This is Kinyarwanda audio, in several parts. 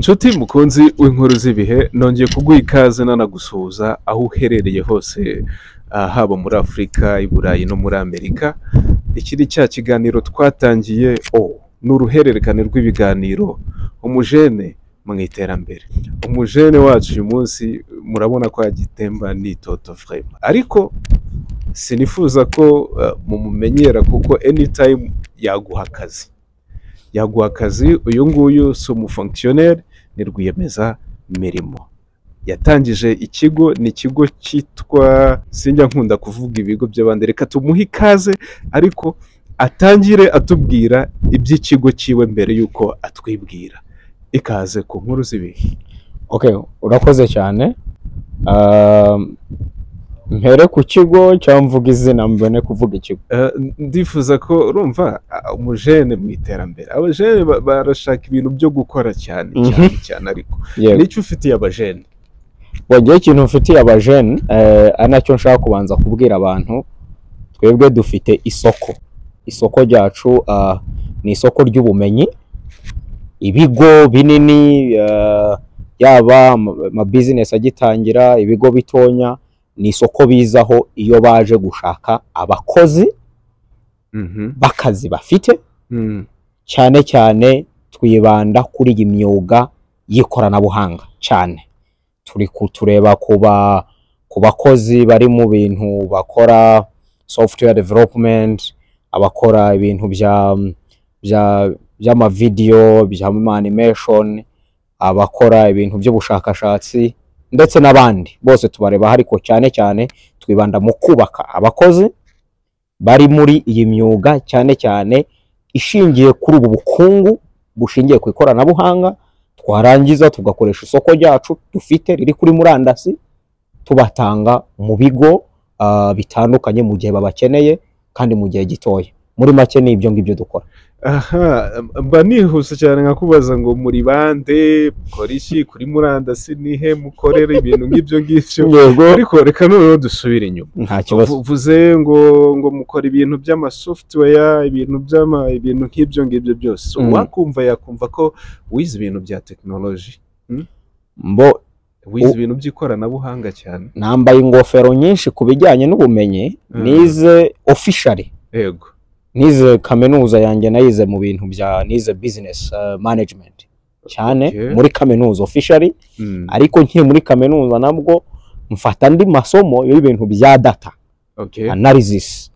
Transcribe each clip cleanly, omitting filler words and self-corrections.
Nshuti mukunzi w'inkuru z'ibihe nongeye kuguha ikaze nanagusuhuza aho uherereye hose, haba muri Afurika, i Burayi no muri Amerika. Iki ni cya kiganiro twatangiye n'uruhererekane rw'ibiganiro umujene mu iterambere. Umujene wacu uyu munsi murabona ko yagitemba n'itoto frema, ariko sinifuza ko mumumenyera kuko anytime yaguha akazi. Uyu nguyu si umufonctionnaire, ni rwiyemeza mirimo. Yatangije ikigo, ni ikigo cyitwa, sinjya nkunda kuvuga ibigo by'abandi, reka tumuhe ikaze ariko atangire atubwira iby'ikigo cyiwe mbere yuko atwibwira. Ikaze ku nkuru z'ibihe. Okay, urakoze cyane. Mpere ku kigo cyangwa mvuga izina mbone kuvuga ikigo? Ndifuza ko urumva umujene mu iterambere, abajene barashaka ibintu byo gukora cyane ariko n'icyo ufitiye abajene? Wagiye ikintu ufitiye abajene, anacyo nshaka kubanza kubwira abantu. Twebwe dufite isoko ryacu, ni isoko ry'ubumenyi. Ibigo binini, yaba ama business agitangira, ibigo bitonya, ni isoko bizaho iyo baje gushaka abakozi bakazi bafite. Cyane cyane twibanda kuri iyi myuga y'ikoranabuhanga cyane. Turi kutureba ku bakozi bari mu bintu bakora software development, abakora ibintu by'ama video, by'ama animation, abakora ibintu by'ubushakashatsi ndetse n'abandi bose tubareba. Ariko cyane cyane twibanda mu kubaka abakozi bari muri iyi myuga, cyane cyane ishingiye kuri ubu bukungu bushingiye ku ikoranabuhanga. Twarangiza tugakoresha isoko ryacu dufite riri kuri murandasi, tubatanga mu bigo bitandukanye mu gihe babakeneye kandi mu gihe gitoya. Muri make ni ibyo ngibyo dukora. Mba nihuse cyane nkakubaza ngo muri bande, mukora iki kuri murandasi, nihe mukorera ibintu nk'ibyo ngibyo, ariko reka noneho dusubire inyuma. Nta kibazo. Uvuze ngo mukora ibintu by'ama software, ibintu nk'ibyo ngibyo byose. Wakumva yakumva ko wize ibintu bya technology, wize ibintu by'ikoranabuhanga cyane. Nambaye ingofero nyinshi ku bijyanye n'ubumenyi. Nize officially, yego, nize kaminuza yanjye nayize mu bintu nize business management cyane. Muri kaminuza officially, ariko nkiri muri kaminuza nabwo mfata andi masomo y'ibintu bya data analysis.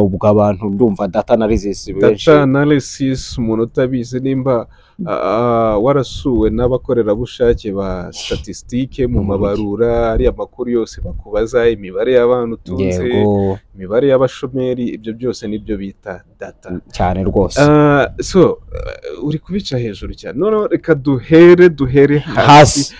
Ubwo abantu ndumva data analysis benshi. Data analysis, umuntu utabizi nimba warasuwe n'abakorerabushake ba statistique mu mabarura, ari amakuru yose bakubaza, imibare y'abantu utunze, imibare y'abashomeri, ibyo byose nibyo bita data cyane rwose. Uri kubica hejuru cyane. None reka duhere hasi.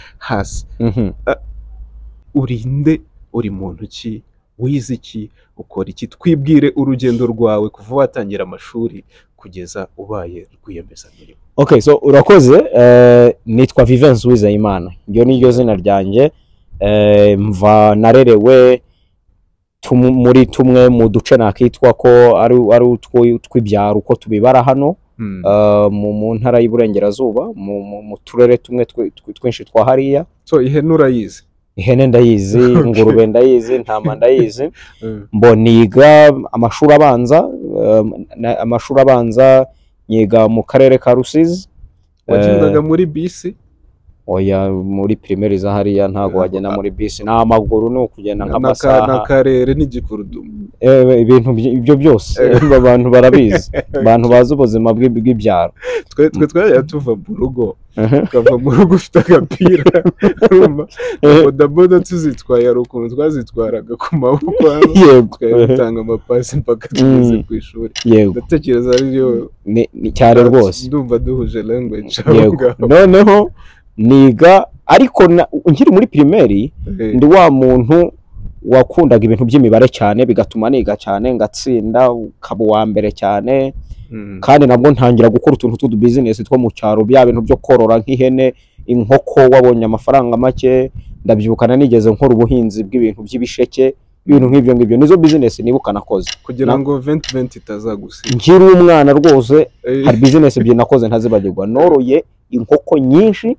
Urinde, uri muntu ki, wize iki, ukora iki? Twibwire urugendo rwawe kuva watangira amashuri kugeza ubaye rwiyemezamirimo. Okay, so urakoze. Nitwa Vivence Uwizeyimana, iryo ni ryo zina ryanjye. Mva narerewe muri tumwe mu duce nakitwa ko ari utw'ibyaro uko tubibara hano, mu ntara y'Iburengerazuba, mu turere tumwe twinshi twa hariya. Ihene urayizi? Ihene ndayizi, ingurube ndayizi, ntama ndayizi. Niga amashuri abanza nyiga mu karere ka Rusizi. Wagendaga muri bisi? Oya, muri primaire za hariya ntago wagenda muri bisi, na amaguru no kugenda nk'amasaha. N'akarere n'igikurudumu. Ibintu ibyo byose abantu barabizi, abantu bazi ubuzima bw'ibyaro. Twe twajya tuva mu rugo, tukava mu rugo ufite agapira, bodaboda tuzitwaye, ari ukuntu twazitwaraga ku maboko, tukayatanga amapasi mpaka tugeze ku ishuri. Ndatekereza ariyo ni cyane rwose. Ndumva duhuje language. Noneho niga, ariko nkiri muri primaire ndi wa muntu wakundaga ibintu by'imibare cyane, bigatuma niga cyane ngatsinda, ukaba wa mbere cyane. Kandi nabwo ntangira gukora utuntu tw'udu business two mu cyaro, bya bintu byo korora nk'ihene, inkoko. Wabonye amafaranga make, ndabyibukana nigeze nkora ubuhinzi bw'ibintu by'ibisheke ibintu nk'ibyo ngibyo nizo business nibuka nakoze kugira ngo 2020 itazagusiga. nkiri umwana rwose hari business ebyiri nakoze ntazibagirwa noroye inkoko nyinshi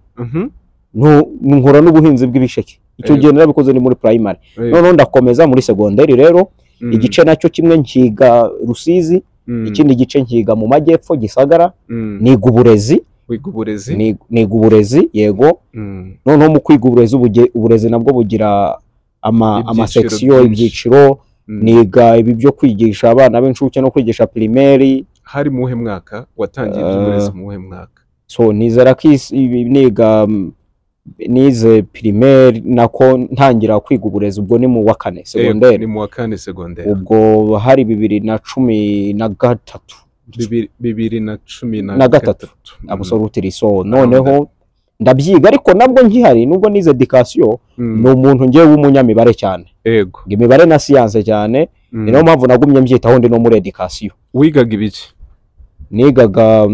nkora n'ubuhinzi bw'ibisheke icyo gihe narabikoze ni muri primary none ndakomeza muri secondary rero igice nacyo kimwe nkiga Rusizi ikindi gice nkiga mu majyepfo Gisagara niga uburezi niga uburezi yego noneho mu kwiga uburezi nabwo bugira ama section ibyiciro niga ibi byo kwigisha abana b'incuke no kwigisha primaire. Hari muhe mwaka watangiye uburezi muhe mwaka? So nizera ko nize primaire nako ntangira kwiga uburezi ubwo ni mu wa kane secondaire. Ni mu wa kane secondaire. Ubwo hari 2013 2013 absolutely. So noneho ndabyiga ariko nabwo nkihari nubwo nize education no umuntu ngiye w'umunyamibare cyane. Yego. Imibare na science cyane niyo mpamvu nagumye mbyitaho ndi no muri education. Wigaga ibiki? Nigaga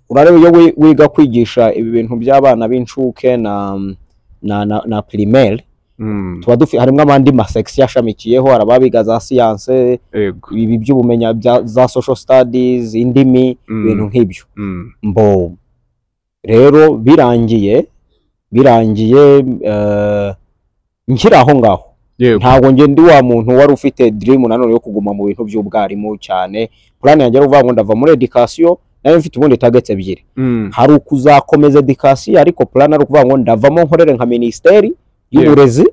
urarebe yo wiga kwigisha ibi bintu by'abana b'incuke na primaire tuba dufi harimo abandi ma section yashamikiyeho arababiga za science ibi by'ubumenya za social studies indimi ibintu nk'ibyo mbo rero birangiye nkiraho ngaho ntago nge ndi wa muntu wari ufite dream nanone yo kuguma mu bintu by'ubwarimu cyane plan yanjye ruvuga ngo ndava muri education nayo mfite ubundi targets ebyiri hari ukuzakomeza education ariko plan ari kuvuga ngo ndavamo nkorere nka ministeri y'uburezi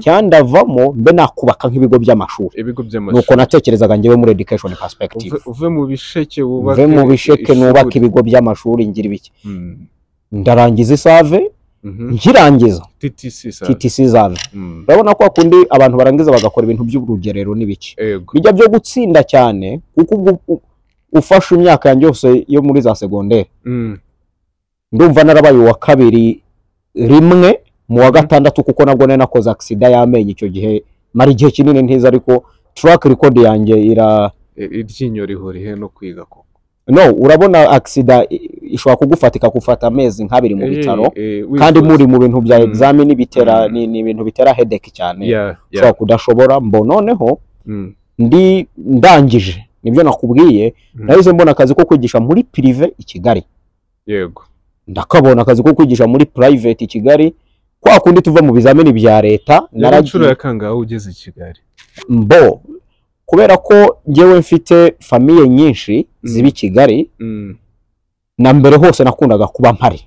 cyangwa ndavamo mbe nakubaka nk'ibigo by'amashuri nuko natekerezaga ngewe muri education perspective uve mu bisheke nubaka ibigo by'amashuri ngira ibiki ndarangiza isave nkirangiza TTC zave urabona ko akundi abantu barangiza bagakora ibintu by'urugerero n'ibiki bijya byo gutsinda cyane kuko ufashe imyaka yanjye yose yo muri za secondaire ndumva narabaye wa kabiri rimwe mu wa gatandatu kuko nabwo nakoze accident y'amenyo icyo gihe mari gihe kinini ntiza ariko track record yanjye iryinyo rihuriye no kwiga ko no urabona accident ishobora kugufatika kufata amezi nk'abiri mu bitaro kandi muri mu bintu bya examen bitera ni ibintu bitera headache cyane so kudashobora noneho ndangije nibyo nakubwiye nahise mbona akazi ko kwigisha muri privé i Kigali. Yego. Ndakabona akazi ko kwigisha muri private i Kigali kwa kundi tuva mu bizamini bya leta naragiye yakanga ugeze i Kigali. Kubera ko ngewe mfite famille nyinshi zibi Kigali na mbere hose nakundaga kuba mpari.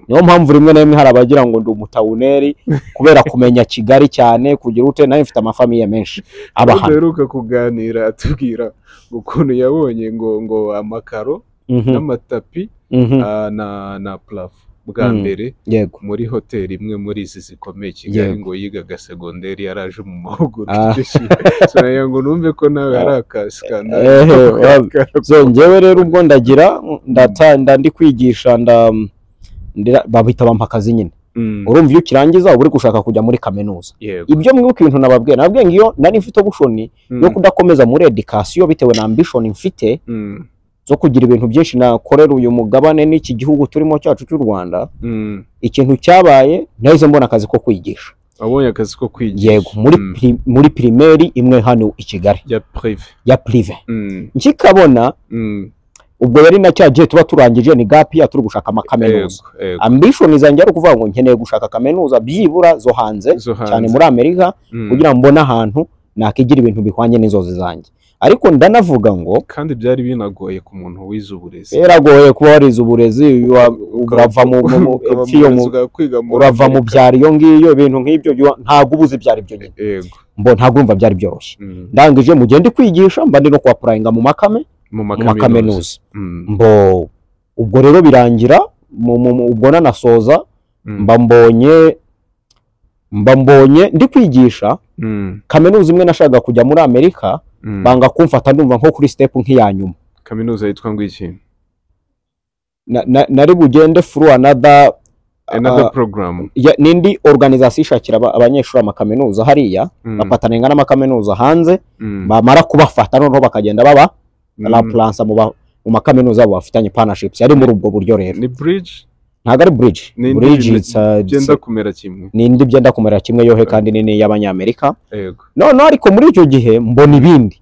Niyo mpamvu rimwe na rimwe harabagira ngo ndi umutawuneri kubera kumenya Kigali cyane kugira ute nayo mfite amafamiye menshi abahana. Duheruka kuganira atubwira ukuntu yabonye ngo amakaro n'amatapi na plafond bwa mbere muri hoteli imwe muri izi zikomeye Kigali ngo yigaga secondaire yaraje mu mahugurwa so ngo numve ko nawe ari akaskandal. So ngewe rero ubwo ndagira ndi kwigisha babita bampakazi nyine urumva iyo kirangiza uri gushaka kujya muri kaminuza ibyo mwibuka ibintu nababwiye ngiyo nari mfite obushoni yo kudakomeza muri education bitewe na ambition mfite zo kugira ibintu byinshi nakorera uyu mugabane n'iki gihugu turimo cyacu cy'u Rwanda. Ikintu cyabaye nahise mbona akazi ko kwigisha. Abonye akazi ko kwigisha? Yego muri primaire imwe hano i Kigali ya privé nkikabona ubwo yari na cyagiye tuba turangije ni gap ya turi gushaka amakaminuza. Ambition zanjye ari kuvuga ngo nkeneye gushaka kaminuza byibura zo hanze cyane muri Amerika kugira mbona ahantu nakigira ibintu bihwanye n'inzozi zanjye. Ariko ndanavuga ngo kandi byari binagoye ku muntu wize uburezi. Biragoye kuba warize uburezi urava mu byari yo ngiyo ibintu nk'ibyo ntago ubuzi byari byo nyine. Yego. Ntago umva byari byoroshye. Ndangije mugende kwigisha mba ndi no kwa applyinga mu makaminuza. Ubwo rero birangira ubwo nanasoza mba mbonye ndi kwigisha kaminuza imwe nashaka kujya muri Amerika banga kumfata ndumva nko kuri step nk'iya nyuma. Kaminuza yitwa ngo iki? Nari bugende through another program. Nindi organization ishakira abanyeshuri amakaminuza hariya bapatanenga n'amakaminuza hanze bamara kubafata noneho bakagenda baba la plansa mu makaminuza bafitanye partnerships yari muri ubwo buryo rero. Ni bridge? ntago ari bridge byenda kumera kimwe nindi byenda kumera kimwe yohe kandi nini y'abanyamerika yego no ariko muri icyo gihe mbona ibindi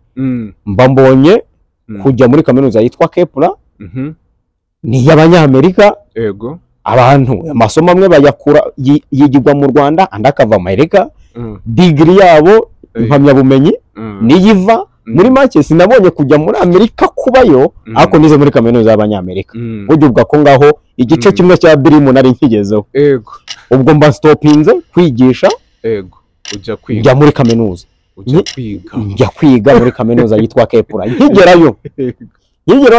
mba mbonye kujya muri kaminuza yitwa Kepler ni y'abanyamerika yego abantu amasomo amwe bayakura yigirwa mu Rwanda andi akava Amerika degree yabo impamyabumenyi niyiva muri make sinabonye kujya muri Amerika kubayo ariko nize muri kaminuza y'abanyamerika buryo ubwa ko ngaho igice kimwe cya birimu nari nkigezeho yego ubwo mba stopinze kwigisha yego ujya kwiga njya muri kaminuza njya kwiga muri kaminuza yitwa Kepler nkigerayo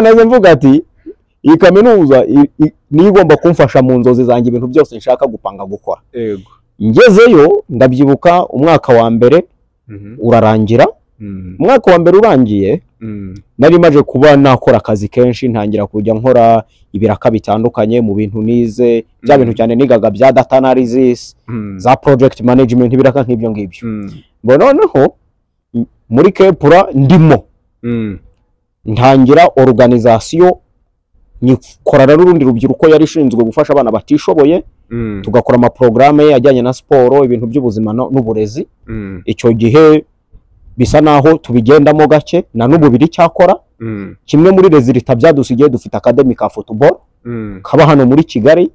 neza mvuga ati iyi kaminuza niyo igomba kumfasha mu nzozi zanjye ibintu byose nshaka gupanga gukora yego ngezeyo ndabyibuka umwaka wa mbere urarangira umwaka wa mbere urangiye nari maje kuba nakora akazi kenshi ntangira kujya nkora ibiraka bitandukanye mu bintu nize bya bintu cyane nigaga bya data analysis za project management ibiraka nk'ibyo ngibyo noneho muri Kepler ndimo ntangira organisation nikorana n'urundi rubyiruko yari ishinzwe gufasha abana batishoboye tugakora ama programme ajyanye na siporo ibintu by'ubuzima n'uburezi icyo gihe bisa naho tubigendamo gake na n'ububiri cyakora kimwe muri resulta byadusigiye dufite academy ka football kaba hano muri Kigali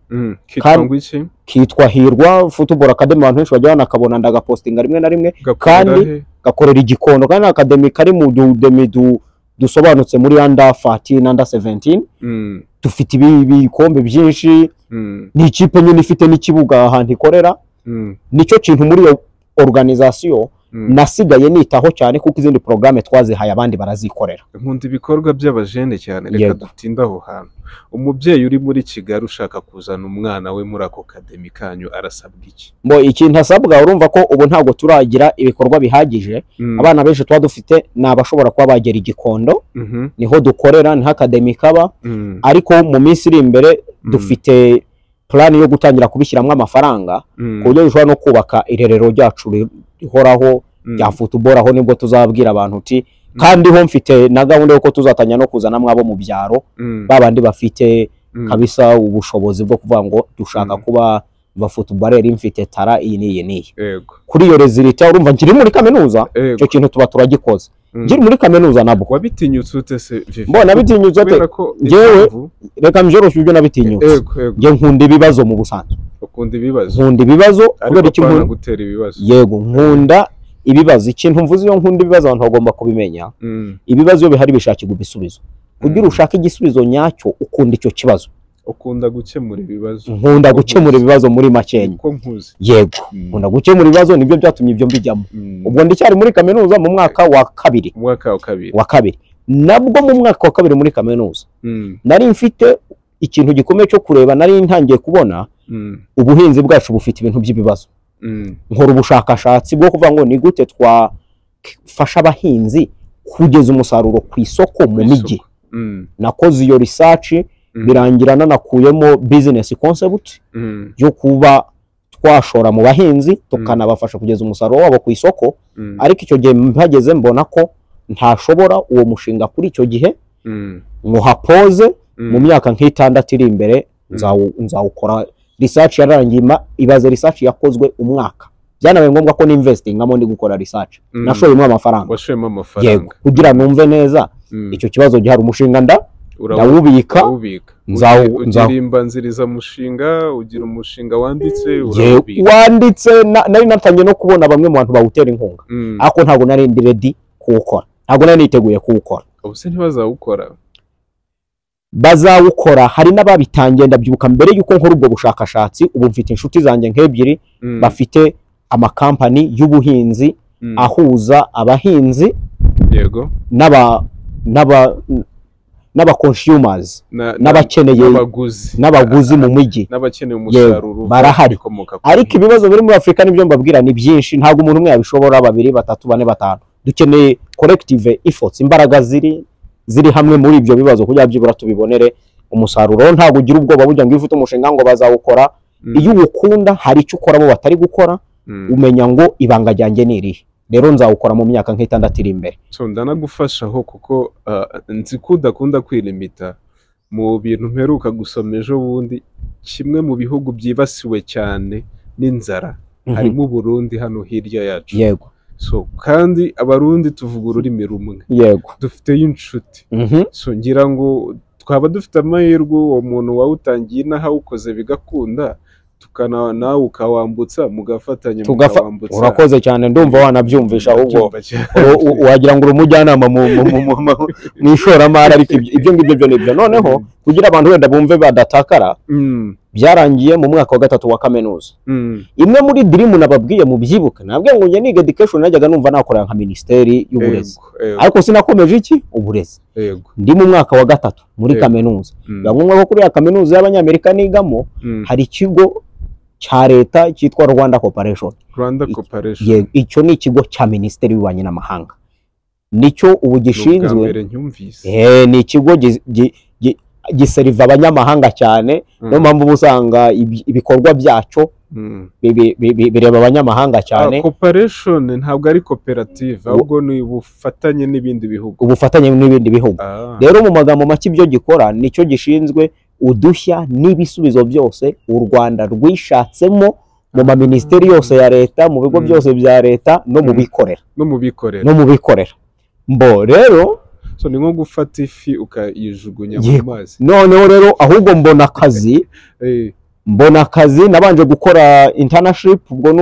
kitwa Hirwa Football Academy abantu benshi bajya banakabona ndagapostinga rimwe na rimwe kandi gakorera igikondo kandi academy kari mu demi dusobanutse muri under 14 under 17 dufite ibikombe byinshi ni ikipe nyine ifite n'ikibuga ahantu ikorera nicyo kintu muri iyo organisation nasigaye nitaho cyane kuko izindi programme twazihaye abandi barazikorera nkunda ibikorwa by'abajene cyane reka dutindaho hantu umubyeyi uri muri Kigali ushaka kuzana umwana we muri ako academy kanyu arasabwa iki ikintu asabwa urumva ko ubu ntago turagira ibikorwa bihagije abana benshi twa dufite nabashobora kuba bagera igikondo niho dukorera ni academy kaba ariko mu minsi iri imbere dufite plan yo gutangira kubishyiramo amafaranga ku buryo dushobora no kubaka irerero ryacu rihoraho rya football aho nibwo tuzabwira abantu uti kandi ho mfite na gahunda yuko tuzatanya no kuzana mwabo mu byaro babandi bafite kabisa ubushobozi bwo kuvuga ngo dushaka kuba ba footballer mfite tara iyi niyi kuri iyo resulta urumva nkiri muri kaminuza cyo kintu tuba turagikoze ngiri muri kaminuza nabwo wabitinyutse ute se mbona bitinyutse ate ngewe reka mjoroshe ibyo nabitinyutse nge nkunda ibibazo mu busanzwe ukunda ibibazo kubera iki nkunda gutera ibibazo yego nkunda ibibazo ikintu mvuze iyo nkunda ibibazo abantu bagomba kubimenya ibibazo bihari bishakirwa ibisubizo kugira ushaka igisubizo nyacyo ukunda icyo kibazo ukunda gukemura ibibazo nkunda gukemura ibibazo muri makenya yego nkunda gukemura ibibazo nibyo byatumye ibyo mbijyamo ubwo ndicyari muri kaminuza mu mwaka wa kabiri nabwo mu mwaka wa kabiri muri kaminuza nari mfite ikintu gikomeye cyo kureba nari ntangiye kubona ubuhinzi bwacu bufite ibintu by'ibibazo nkora ubushakashatsi bwo kuvuga ngo ni gute twafasha abahinzi kugeza umusaruro ku isoko mu mijyi nakoze iyo research birangira nanakuyemo business concept yo kuba twashora mu bahinzi tukanabafasha kugeza umusaruro wabo ku isoko ariko icyo gihe mpageze mbona ko ntashobora uwo mushinga kuri icyo gihe muhapoze mu myaka nk'itandatu iri imbere nzawukora research yararangiye ibaze research yakozwe umwaka byanabaye ngombwa ko ninvestingamo ndi gukora research nashoyemo amafaranga yego kugira numve neza icyo kibazo gihari umushinga ndawubika nzimbanziriza mushinga ugira umushinga wanditse nari natangiye no kubona bamwe mu bantu bawutera inkunga ariko ntago nari ndi ready kuwukora ntago nari niteguye kuwukora ubuse ntibazawukora bazawukora hari n'ababitangiye ndabyibuka mbere yuko nkora ubwo bushakashatsi ubu mfite inshuti zanjye nk'ebyiri bafite amakampani y'ubuhinzi ahuza abahinzi yego n'aba consumers n'abakeneye n'abaguzi mu mujyi n'abakeneye umusaruro barahari ariko ibibazo biri muri Afrika nibyo mbabwira ni byinshi ntago umuntu umwe yabishobora 2 3 4 5 dukeneye collective efforts imbaraga ziri hamwe muri ibyo bibazo kugira byibura tubibonere umusaruro ntago ugira ubwoba bujya ngo ifite umushinga ngo bazawukora iyo ukunda hari icyo ukora bo batari gukora umenya ngo ibanga ryanjye nirihe rero nzawukora mu myaka nk'itandatu iri imbere so ndanagufashaho kuko nzi ko udakunda kwilimita mu bintu mperuka gusoma ejo bundi kimwe mu bihugu byibasiwe cyane n'inzara harimo Burundi hano hirya yacu. Yego. So kandi abarundi tuvuga ururimi rumwe. Yego. Dufiteyo inshuti. So ngira ngo twaba dufite amahirwe uwo muntu wawutangiye n'ahawukoze bigakunda tukana nawe ukawambutsa mugafatanya mukawambutsa. Urakoze cyane, ndumva wanabyumvisha ahubwo wagira ngo urumujyanama mu ishoramari, ariko ibyo ngibyo byo nibyo. Noneho kugira abantu wenda bumve badatakara, byarangiye mu mwaka wa 3 wa kaminuza. Imwe muri dream nababwiye mu byibuka, nabwiye ngo njye niga education, najyaga numva nakorera nka ministeri y'uburezi, ariko sinakomeje iki uburezi. Ndi mu mwaka wa 3 muri kaminuza. Bamwe ko kuri ya kaminuza y'Abanyamerika nigamo hari ikigo cya leta cyitwa Rwanda Corporation. Icyo ni ikigo cya Minisiteri y'Ububanyi n'Amahanga, nicyo ubu gishinzwe. Ni ikigo giseriva abanyamahanga cyane, no mpamvu usanga ibikorwa byacyo bireba abanyamahanga cyane. Corporation ntabwo ari koperative, ahubwo ni ubufatanye n'ibindi bihugu. Rero mu magambo make ibyo gikora nicyo gishinzwe udushya n'ibisubizo byose u Rwanda rwishatsemo mu maministeri yose ya leta, mu bigo byose bya leta no mu bikorera. Mbo rero so ni nko gufata ifi ukayijugunya mu mazi. Noneho rero ahubwo mbona akazi nabanje gukora internship, ubwo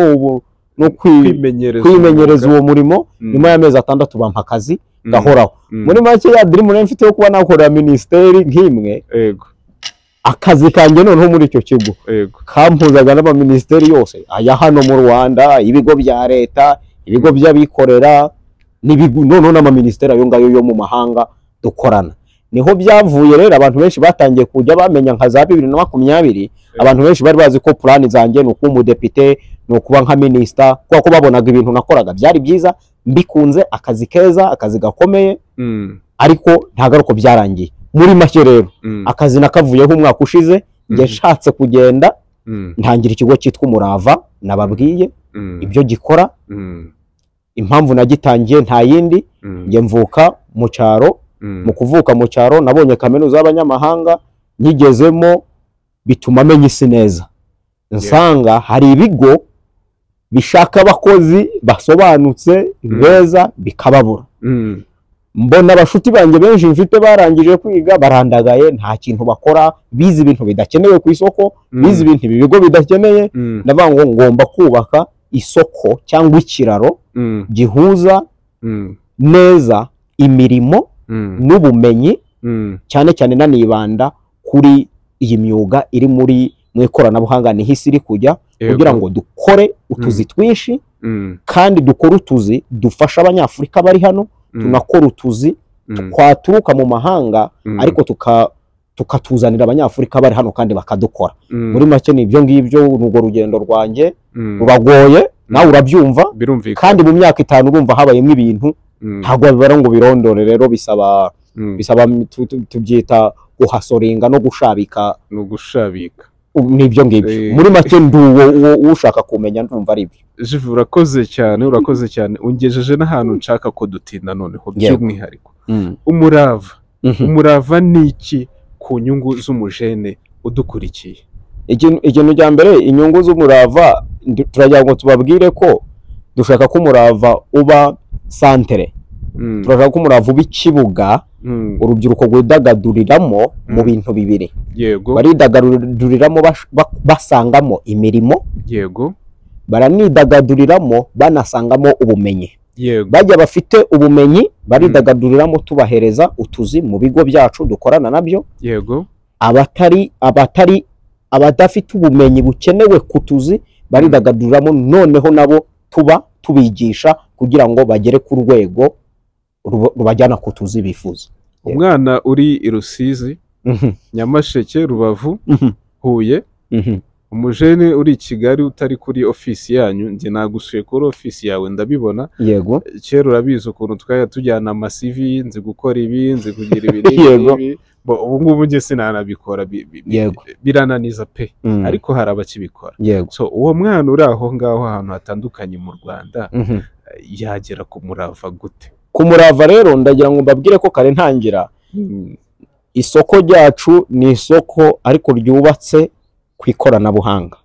no kwimenyereza uwo murimo. Nyuma y'amezi 6 bampa akazi gahoraho. Muri make ya dream nari mfite yo kuba nakorera ministeri nk'imwe. Akazi kanjye noneho muri icyo kigo kampuzaga n'abaministeri yose aya hano mu Rwanda, ibigo bya leta, ibigo by'abikorera n'ibigo noneho n'amaministeri ayo ngayo yo mu mahanga dukorana. Niho byavuye rero abantu benshi batangiye kujya bamenya nka za 2020. Abantu benshi bari bazi ko plan zanjye no kuba umudepite, no kuba nka minister, kuko babonaga ibintu nakoraga byari byiza, mbikunze, akazi keza, akazi gakomeye, ariko ntagaruko byarangiye. Muri make rero akazi nakavuyeho umwaka ushize, nge nshatse kugenda ntangira ikigo cyitwa Umurava nababwiye ibyo gikora. Impamvu nagitangiye nta yindi, nge mvuka mu cyaro. Mu kuvuka mu cyaro nabonye kaminuza y'Abanyamahanga, nyigezemo bituma menya isi neza. Nsanga hari ibigo bishaka abakozi basobanutse beza bikababura. Mbona abashuti banjye benshi mfite barangije kwiga barandagaye, nta kintu bakora, bizi ibintu bidakenewe ku isoko, bizi ibintu ibigo bidakeneye. Ndavuga ngo ngomba kubaka isoko cyangwa ikiraro gihuza neza imirimo n'ubumenyi, cyane cyane nanibanda kuri iyi myuga iri mu ikoranabuhanga niho isi iri kujya, kugira ngo dukore utuzi twinshi kandi dukore utuzi dufasha Abanyafurika bari hano, tunakora utuzi twaturuka mu mahanga ariko tukatuzanira Abanyafurika bari hano kandi bakadukora. Muri make ni ibyo ngibyo, n'ubwo rugendo rwanjye ruragoye, nawe urabyumva, kandi mu myaka 5 urumva habayemo ibintu ntabwo bibara ngo birondore. Rero bisaba tubyita guhasoringa no gushabika. Nibyo ngibyo muri make nduwo ushaka kumenya, ndumva ari byo. Jive, urakoze cyane. Ungejeje n'ahantu nshaka ko dutinda noneho by'umwihariko. Umurava ni iki ku nyungu z'umujene udukurikiye? Ikintu cya mbere, inyungu z'umurava turagira ngo tubabwire ko dushaka ko umurava uba santere. Turashaka ko umurava uba ikibuga urubyiruko rwidagaduriramo mu bintu bibiri. Baridagaduriramo basangamo imirimo, baranidagaduriramo banasangamo ubumenyi. Bajya bafite ubumenyi baridagaduriramo, tubahereza utuzi mu bigo byacu dukorana nabyo. Abadafite ubumenyi bukenewe ku tuzi baridagaduriramo, noneho nabo tubigisha kugira ngo bagere ku rwego rubajyana ku tuzi bifuza. Umwana uri i Rusizi, Nyamasheke, Rubavu, Huye, umujene uri i Kigali utari kuri ofisi yanyu, nge nagusuye kuri ofisi yawe ndabibona. Kera urabizi ukuntu twaya tujyana amasivi, nzi gukora ibi, nzi kugira ibi. Ubu ngubu nge sinanabikora, birananiza pe, ariko hari abakibikora. So uwo mwana uri aho ngaho ahantu hatandukanye mu Rwanda yagera ku murava gute? Ku murava rero ndagira ngo mbabwire ko kare ntangira isoko ryacu ni isoko ariko ryubatse ku ikoranabuhanga.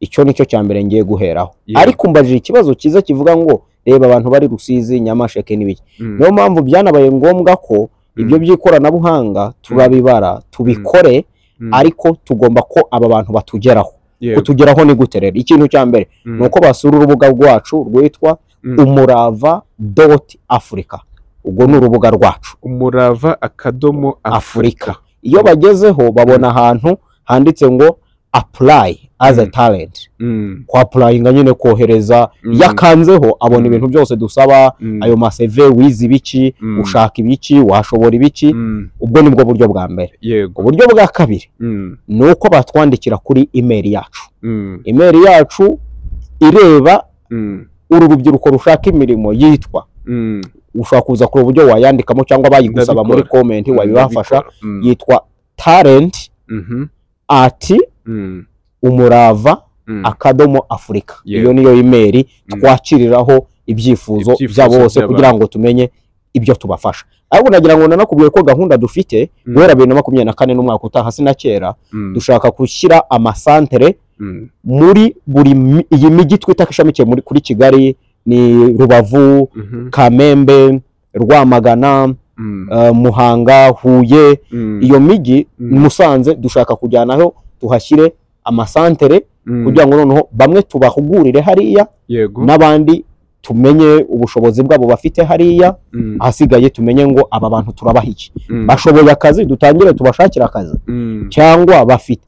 Icyo nicyo cya mbere ngiye guheraho. Ariko mbajije ikibazo cyiza kivuga ngo reba abantu bari Rusizi, Nyamasheke n'ibiki. Niyo mpamvu byanabaye ngombwa ko ibyo by'ikoranabuhanga turabibara tubikore, ariko tugomba ko aba bantu batugeraho. Kutugeraho ni gute rero? Ikintu cya mbere nuko basura urubuga rwacu rwitwa umurava.africa. Ubwo ni urubuga rwacu, umurava.africa. Iyo bagezeho babona ahantu handitse ngo apply as a talent. Kwa applyinga nyine kohereza, yakanzeho abona ibintu byose dusaba, ayo ma CV, wize ibiki, ushaka ibiki, washobora ibiki. Ubwo nibwo buryo bwa mbere. Uburyo bwa kabiri nuko batwandikira kuri email yacu. Email yacu ireba uru rubyiruko rushaka imirimo yitwa, ushaka kuza kuri uburyo wayandikamo cyangwa bayigusaba muri comment wabibafasha, yitwa talent@umurava.africa. Iyo niyo email twakiriraho ibyifuzo byabo bose kugira ngo tumenye ibyo tubafasha. Ariko nagira ngo nanakubwiye ko gahunda dufite guhera 2024 n'umwaka utaha sinakera, dushaka gushyira amasantere muri buri iyi migi twita kishamikiye muri kuri Kigali, ni Rubavu, Kamembe, Rwamagana, Muhanga, Huye. Iyo migi Musanze dushaka kujyanaho tuhashyire amasantere kugira ngo noneho bamwe tubahugurire hariya, n'abandi tumenye ubushobozi bwabo bafite hariya, ahasigaye tumenye ngo aba bantu turabaha iki, bashoboye akazi dutangire tubashakira akazi, cyangwa bafite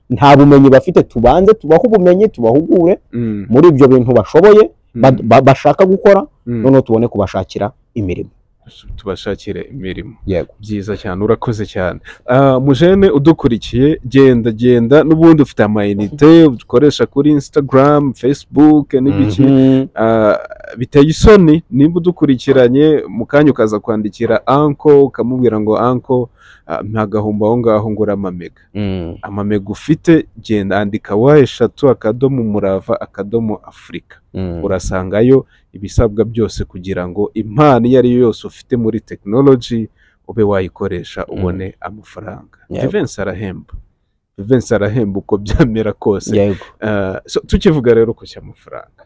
nta bumenyi bafite tubanze tubaho ubumenyi tubahugure muri ibyo bintu bashoboye bashaka gukora, noneho tubone kubashakira imirimo. Tubashakire imirimo. Byiza cyane, urakoze cyane. Mujene udukurikiye, genda n'ubundi ufite amayinite ukoresha kuri Instagram, Facebook n'ibiki, biteye isoni nimba udukurikiranye mu kanya ukaza kwandikira Anko ukamubwira ngo Anko ntagahumba aho ngaho ngura amamega ufite, genda andika wa3.umurava.africa. urasangayo ibisabwa byose kugira ngo impano iyo ari yo yose ufite muri technology ube wayikoresha ubone amafaranga. Vivensi arahemba uko byamera kose. Tukivuga rero ku cy'amafaranga,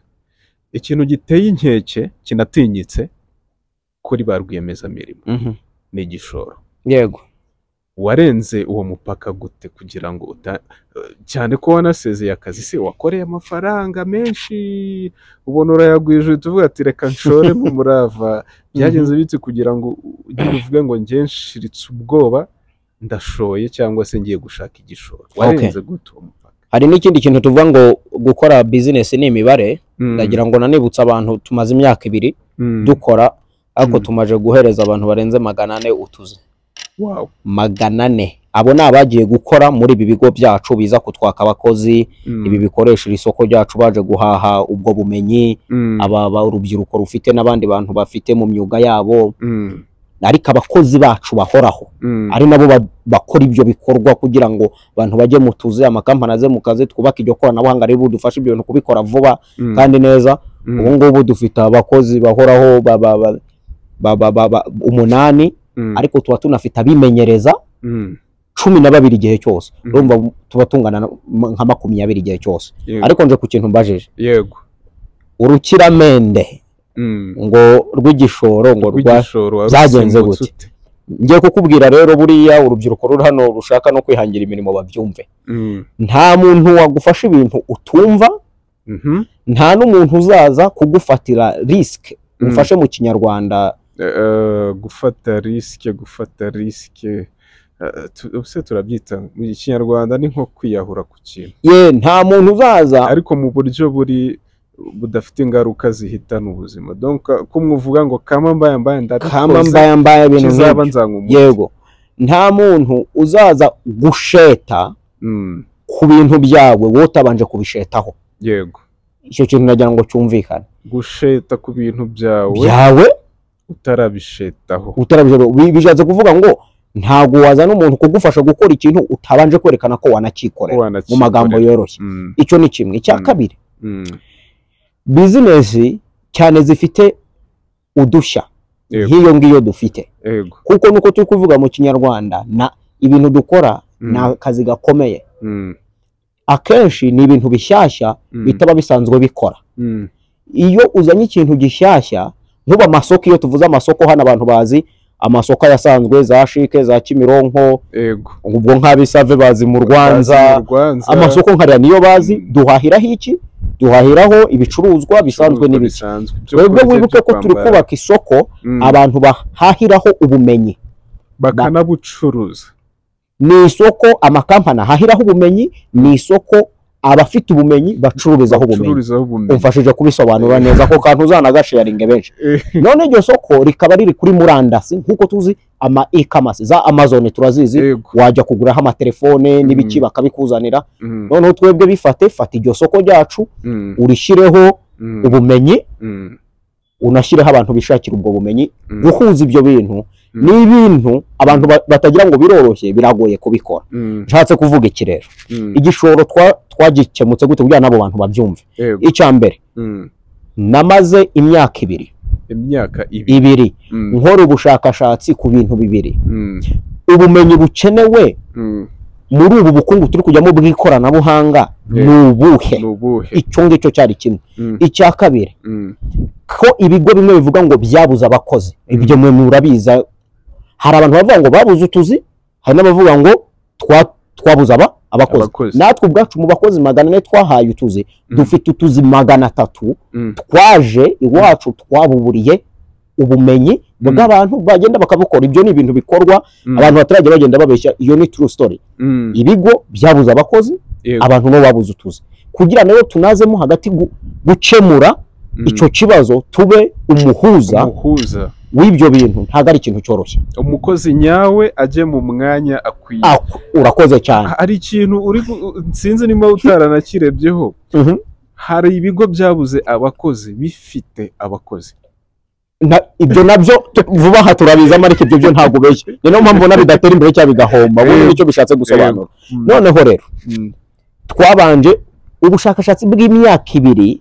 ikintu giteye inkeke kinatinyitse kuri ba rwiyemezamirimo ni igishoro. Warenze uwo mupaka gute kugira ngo cyane ko wanasezeye akazi se wakoreye amafaranga menshi, ubona urayagwije tuvuga ati reka nshore mu Murava, byagenze biti kugira ngo uvuge ngo nshyiritse ubwoba ndashoye cyangwa se ngiye gushaka igishoro? Warenze gute uwo mupaka? Hari n'ikindi kintu tuvuga ngo gukora business ni imibare. Ndagira ngo nanibutsa abantu tumaze imyaka 2 dukora, ariko tumaje guhereza abantu barenze 400 utuze. 400. Abo nabagiye gukora muri ibi bigo byacu biza kutwaka abakozi, ibi bikoresha isoko ryacu baje guhaha ubwo bumenyi, aba urubyiruko rufite n'abandi bantu bafite mu myuga yabo, ariko abakozi bacu bahoraho ari nabo bakora ibyo bikorwa kugira ngo abantu bajye mutuze, amakampani aze mu kazi, twubaka iryo koranabuhanga rero dufasha ibyo bintu kubikora vuba kandi neza. Ubu ngubu dufite abakozi bahoraho 8, ariko tuba tunafite abimenyereza 12 igihe cyose. Urumva tuba tungana nka 20 igihe cyose. Ariko nje ku kintu mbajije, urukiramende ngo rw'igishoro ngo byagenze gute? Ngiye kukubwira rero, buriya urubyiruko ruri hano rushaka no kwihangira imirimo babyumve. Nta muntu wagufasha ibintu utumva, nta n'umuntu uzaza kugufatira risk. Ufashe mu Kinyarwanda gufata risk ubuse turabyita mu Kinyarwanda ni nko kwiyahura ku kintu. Nta muntu uzaza, ariko mu buryo budafite ingaruka zihitana ubuzima. Donc kumvuga ngo kama mbaya ibintu bizaba nzangu. Nta muntu uzaza gusheta ku bintu byawe wotabanje kubishetaho. Icyo kintu nagira ngo cyumvikane. Gusheta ku bintu byawe utarabishetaho. Bishatse kuvuga ngo ntago wazana umuntu kugufasha gukora ikintu utabanje kwerekana ko wanakikorera mu magambo yoroshye. Icyo ni kimwe. Icya kabiri, business cyane zifite udushya nk'iyo ngiyo dufite, kuko nuko turi kuvuga mu Kinyarwanda na ibintu dukora na kazi gakomeye. akenshi ni ibintu bishyashya bitaba bisanzwe bikora. Iyo uzanye ikintu gishyashya nkuba amasoko, iyo tuvuze amasoko hano abantu bazi amasoko yasanzwe za Shike za Kimironko, ubwo nk'abisave bazi mu Rwanza, amasoko nkariya niyo bazi. Duhahiraho iki? Duhahiraho ibicuruzwa bisanzwe n'ibisanzwe. Twebwe wibuke ko turi kubaka isoko abantu bahahiraho ubumenyi bakanabucuruza. Ni isoko amakampani ahahiraho ubumenyi, ni isoko abafite ubumenyi bacururizaho ubumenyi. Umfashije kubisobanura neza ko kantu uzanagasharinge benshi. None iryo soko rikaba riri kuri murandasi nkuko tuzi ama e-commerce za Amazon turazizi, wajya kuguraho amatelefone n'ibiki bakabikuzanira. None twebwe fata iryo soko ryacu urishireho ubumenyi, unashireho abantu bishakira ubwo bumenyi. Guhuza ibyo bintu ni ibintu abantu batagira ngo biroroshye, biragoye kubikora. Nshatse kuvuga iki rero, igishoro twagikemutse gute kugira nabo bantu babyumve. Icya mbere, namaze imyaka ibiri nkora ubushakashatsi ku bintu bibiri. Ubumenyi bukenewe muri ubu bukungu turi kujyamo bw'ikoranabuhanga nubuhe? Icyo ngicyo cyari kimwe. Icya kabiri, ko ibigo bimwe bivuga ngo byabuze abakozi. Ibyo mwe murabiza, hari abantu bavuga ngo babuze utuzi, hari n'abavuga ngo twabuze abakozi. Natwe ubwacu mu bakozi 400 twahaye utuzi, dufite utuzi 300 twaje iwacu twabuburiye ubumenyi bw'abantu bagenda bakabukora. Ibyo ni ibintu bikorwa, abantu batarajya bagenda babeshya. Iyo ni true story. Ibigo byabuze abakozi, abantu no babuze utuzi. Kugira nayo tunazemo hagati gukemura icyo kibazo, tube umuhuza w'ibyo bintu, ntago ari ikintu cyoroshye. Umukozi nyawe aje mu mwanya akwiye. Urakoze cyane. Hari ikintu uri sinzi nimo utaranakirebyeho. Hari ibigo byabuze abakozi bifite abakozi. Ibyo nabyo vuba aha turabizamo, ariko ibyo ntago beshye. Niyo mpamvu mbona bidatera imbere cyangwa bigahomba. Ubu nicyo bishatse gusobanura. Noneho rero twabanje ubushakashatsi bw'imyaka 2,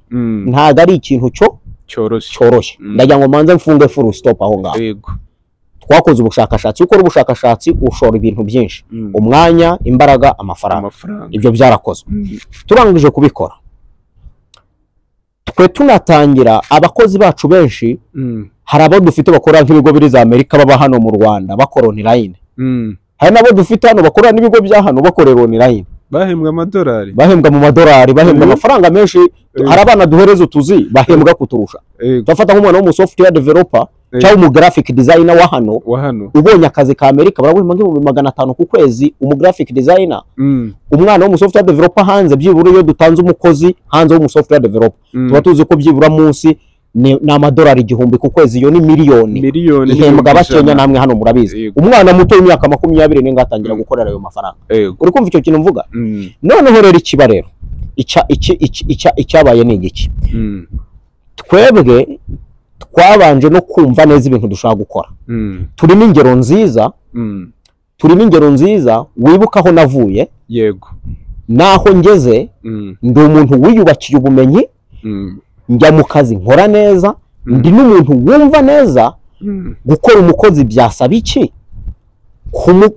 ntago ari ikintu cyoroshye. Ndagira ngo manze mfunge full stop aho ngaho. Twakoze ubushakashatsi. Ukora ubushakashatsi ushora ibintu byinshi, umwanya, imbaraga, amafaranga. Ibyo byarakozwe. Turangije kubikora, twe tunatangira abakozi bacu benshi. Hari abo dufite bakora nk'ibigo biri za Amerika baba hano mu Rwanda bakora online. Hari nabo dufite hano bakora n'ibigo bya hano bakorera online. Bahembwa amadolari, bahembwa mu madolari, bahembwa amafaranga menshi. Hari abana duhereza utuzi bahembwa kuturusha. Tufata nk'umwana wo mu software developer cyangwa mu graphic designer wa hano, ubonye akazi ka Amerika barabona ngo 500 ku kwezi. Umu graphic designer, umwana wo mu software developer hanze byibura iyo dutanze umukozi hanze wo mu software developer tuba tuzi ko byibura munsi ni amadolari 1000 ku kwezi. Iyo ni miliyoni ihembwa bakenya, namwe hano murabizi. Umwana muto w'imyaka 20 ni ngatangira gukorera ayo mafaranga. Uri kumva icyo kintu mvuga? Noneho rero ikiba rero icyabaye ni igiki? Twebwe twabanje no kumva neza ibintu dushaka gukora. Turi n'ingero nziza. Wibuka aho navuye? Yego. Naho ngeze, ndi umuntu wiyubakiye ubumenyi, njya mu kazi nkora neza, ndi n'umuntu wumva neza. Gukora umukozi byasaba iki?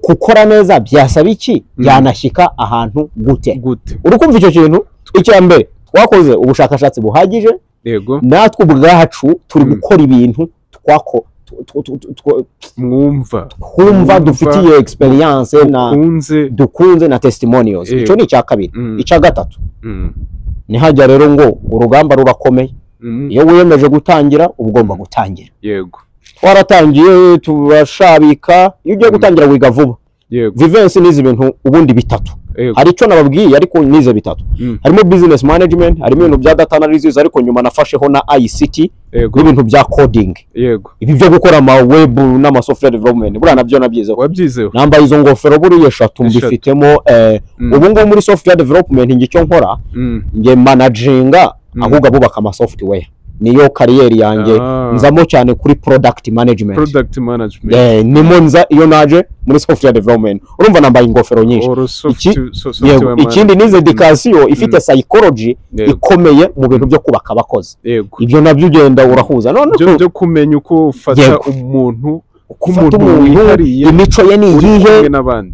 Gukora neza byasaba iki? Yanashyika ahantu gute? Uri kumva icyo kintu? Icya mbere, twakoze ubushakashatsi buhagije. Natwe ubwacu turi gukora ibintu twumva dufitiye experience dukunze na testimonials. Icyo ni icya kabiri. Icya gatatu, ni hajya rero ngo urugamba rurakomeye. Iyo wiyemeje gutangira ugomba gutangira. Twaratangiye turashabika. Iyo ugiye gutangira wiga vuba. Vivensi nizi ibintu ubundi bitatu. Hari icyo nababwiye ariko nize bitatu. Harimo business management, harimo ibintu bya data analysis, ariko nyuma nafasheho na ICT n'ibintu bya coding. Ibi byo gukora ama web n'ama software development buriya nabyo nabyizeho. Wabyizeho? Nambaye izo ngofero buriya 3 mbifitemo. Ubu ngo muri software development ngicyo nkora, nge managinga ahubwo bubaka ama software. Niyo kariyeri yanjye. Nzamo cyane kuri product management. Nimo nza iyo naje muri software development. Urumva nambaye ingofero nyinshi. Ikindi nize education ifite psychology ikomeye mu bintu byo kubaka abakozi. Ibyo nabyo ugenda urahuza. None byo kumenya uko ufata umuntu ufata umuntu imico ye ni iyihe,